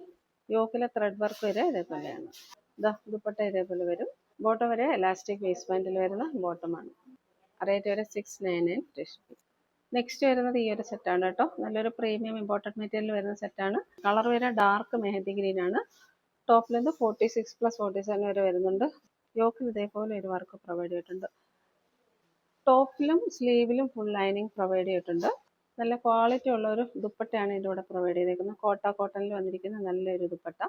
യോക്കിലെ ത്രെഡ് വർക്ക് വരെ ഇതേപോലെയാണ്. ദുപ്പട്ട ഇതേപോലെ വരും. ബോട്ടം വരെ ഇലാസ്റ്റിക് വേസ്റ്റ് ബാൻഡിൽ വരുന്ന ബോട്ടമാണ്. റേറ്റ് വരെ 699 ഫ്രീ ഷിപ്പിംഗ്. നെക്സ്റ്റ് വരുന്നത് ഈ ഒരു സെറ്റാണ് കേട്ടോ. നല്ലൊരു പ്രീമിയം ഇമ്പോർട്ടഡ് മെറ്റീരിയൽ വരുന്ന സെറ്റാണ്. കളർ വരെ ഡാർക്ക് മെഹന്തി ഗ്രീൻ ആണ്. ടോപ്പ് ലെന്ത് 46+47 വരെ വരുന്നുണ്ട്. യോക്കിൽ ഇതേപോലെ ഒരു വർക്ക് പ്രൊവൈഡ് ചെയ്തിട്ടുണ്ട്. ടോപ്പിലും സ്ലീവിലും ഫുൾ ലൈനിങ് പ്രൊവൈഡ് ചെയ്തിട്ടുണ്ട്. നല്ല ക്വാളിറ്റി ഉള്ള ഒരു ദുപ്പട്ടയാണ് ഇതിൻ്റെ കൂടെ പ്രൊവൈഡ് ചെയ്തേക്കുന്നത്. കോട്ടണിൽ വന്നിരിക്കുന്ന നല്ലൊരു ദുപ്പട്ട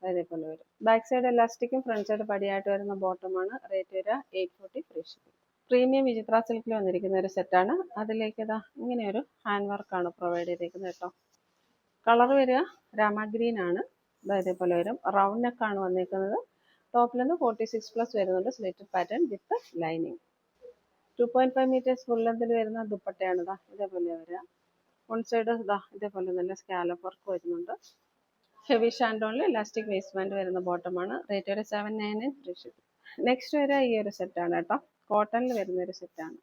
അതേപോലെ വരും. ബാക്ക് സൈഡ് എലാസ്റ്റിക്കും ഫ്രണ്ട് സൈഡ് പടിയായിട്ട് വരുന്ന ബോട്ടമാണ്. റേറ്റ് വരെ 840 ഫ്രീ ഷിപ്പിംഗ്. പ്രീമിയം വിചിത്ര സിൽക്കിൽ വന്നിരിക്കുന്ന ഒരു സെറ്റാണ്. അതിലേക്ക് ഇങ്ങനെയൊരു ഹാൻഡ് വർക്കാണ് പ്രൊവൈഡ് ചെയ്തേക്കുന്നത് കേട്ടോ. കളർ വരിക രാമ ഗ്രീൻ ആണ്. ഇതേപോലെ വരും. റൗണ്ട് നെക്കാണ് വന്നേക്കുന്നത്. ടോപ്പിൽ നിന്ന് 46+ വരുന്നുണ്ട്. Slitted pattern with lining. 2.5 meters full ലെന്തിൽ വരുന്ന ദുപ്പട്ടയാണ്. ഇതേപോലെ വരിക. വൺ സൈഡ് ഇതേപോലെ നല്ല സ്കാലപ്പ് വർക്ക് വരുന്നുണ്ട്. ഹെവി ഷാൻഡോണിൽ ഇലാസ്റ്റിക് വേസ്റ്റ് ബാൻഡ് വരുന്ന ബോട്ടമാണ്. റേറ്റ് വരെ 799 ഫ്രീ ഷിപ്പിംഗ്. നെക്സ്റ്റ് വരെ ഈ ഒരു സെറ്റാണ് കേട്ടോ. കോട്ടണിൽ വരുന്ന ഒരു സെറ്റാണ്.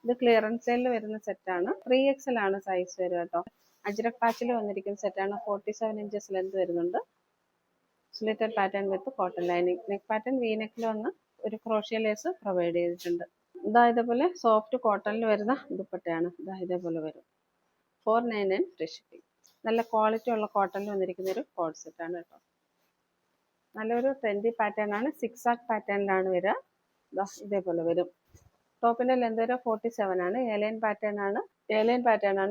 ഇത് ക്ലിയറൻസ് സെയിലിൽ വരുന്ന സെറ്റാണ്. 3XL ആണ് സൈസ് വരിക കേട്ടോ. അജ്രക് പാച്ചിൽ വന്നിരിക്കുന്ന സെറ്റാണ്. 47 ഇഞ്ചസ് ലെന്ത് വരുന്നുണ്ട്. Slitted pattern with cotton lining. Neck pattern V നെക്കിൽ വന്ന് ഒരു ക്രോഷ്യ ലേസ് പ്രൊവൈഡ് ചെയ്തിട്ടുണ്ട്. ഇതേപോലെ സോഫ്റ്റ് കോട്ടണിൽ വരുന്ന ദുപ്പട്ടയാണ്. ഇതേപോലെ വരും. 499 ഫ്രീ ഷിപ്പിംഗ്. നല്ല ക്വാളിറ്റി ഉള്ള കോട്ടണിൽ വന്നിരിക്കുന്ന ഒരു കോഡ് സെറ്റാണ് കേട്ടോ. നല്ലൊരു ട്രെൻഡി പാറ്റേൺ ആണ്. 6 പാറ്റേണിലാണ് വരിക. ഇതേപോലെ വരും. ടോപ്പിന്റെ ലെന്ത് വരെ 47 ആണ്. ഏലൈൻ പാറ്റേൺ ആണ്.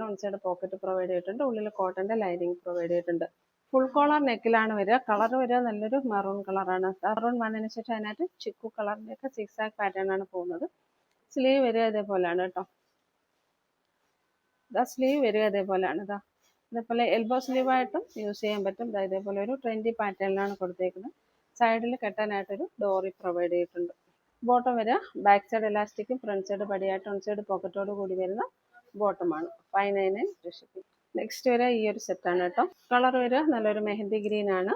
വൺ സൈഡ് പോക്കറ്റ് പ്രൊവൈഡ് ചെയ്തിട്ടുണ്ട്. ഉള്ളിൽ കോട്ടന്റെ ലൈനിങ് പ്രൊവൈഡ് ചെയ്തിട്ടുണ്ട്. ഫുൾ കോളർ നെക്കിലാണ് വരിക. കളർ വരിക നല്ലൊരു മെറൂൺ കളറാണ്. മെറൂൺ വന്നതിന് ശേഷം അതിനകത്ത് ചിക്കു കളറിന്റെ ഒക്കെ 6 പാറ്റേൺ ആണ് പോകുന്നത്. സ്ലീവ് വരിക ഇതേപോലെയാണ് കേട്ടോ. സ്ലീവ് വരിക ഇതേപോലെയാണ്. ഇതേപോലെ എൽബോ സ്ലീവായിട്ടും യൂസ് ചെയ്യാൻ പറ്റും. ഇതേപോലെ ഒരു ട്രെൻഡി പാറ്റേണിലാണ് കൊടുത്തേക്കുന്നത്. സൈഡിൽ കെട്ടാനായിട്ടൊരു ഡോറി പ്രൊവൈഡ് ചെയ്തിട്ടുണ്ട്. ബോട്ടം വരിക ബാക്ക് സൈഡ് എലാസ്റ്റിക്കും ഫ്രണ്ട് സൈഡ് പടിയായിട്ട് വൺ സൈഡ് പോക്കറ്റോട് കൂടി വരുന്ന ബോട്ടമാണ്. 599 ഫ്രീ ഷിപ്പിംഗ്. നെക്സ്റ്റ് വരിക ഈ ഒരു സെറ്റാണ് കേട്ടോ. കളർ വരിക നല്ലൊരു മെഹന്തി ഗ്രീൻ ആണ്.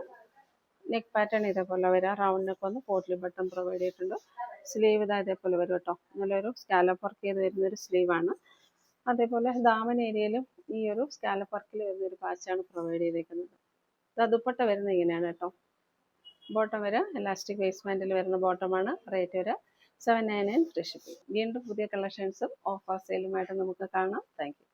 നെക്ക് പാറ്റേൺ ഇതേപോലെ വരിക. റൗണ്ട് നെക്ക് വന്ന് പോട്ട്ലി ബട്ടൺ പ്രൊവൈഡ് ചെയ്തിട്ടുണ്ട്. സ്ലീവ് ഇതേപോലെ വരും കേട്ടോ. നല്ലൊരു സ്കാലപ്പ് വർക്ക് ചെയ്ത് വരുന്നൊരു സ്ലീവാണ്. അതേപോലെ ദാമൻ ഏരിയയിലും ഈ ഒരു സ്കാലപ്പ് വർക്കിൽ വരുന്നൊരു പാച്ചാണ് പ്രൊവൈഡ് ചെയ്തേക്കുന്നത്. ദുപ്പട്ട വരുന്നത് ഇങ്ങനെയാണ് കേട്ടോ. ബോട്ടം വരെ ഇലാസ്റ്റിക് വേസ്റ്റ് ബാൻഡിൽ വരുന്ന ബോട്ടമാണ്. റേറ്റ് വരെ 799 ഫ്രീ ഷിപ്പിംഗ്. വീണ്ടും പുതിയ കളക്ഷൻസും ഓഫർ സെയിലുമായിട്ട് നമുക്ക് കാണാം. Thank you.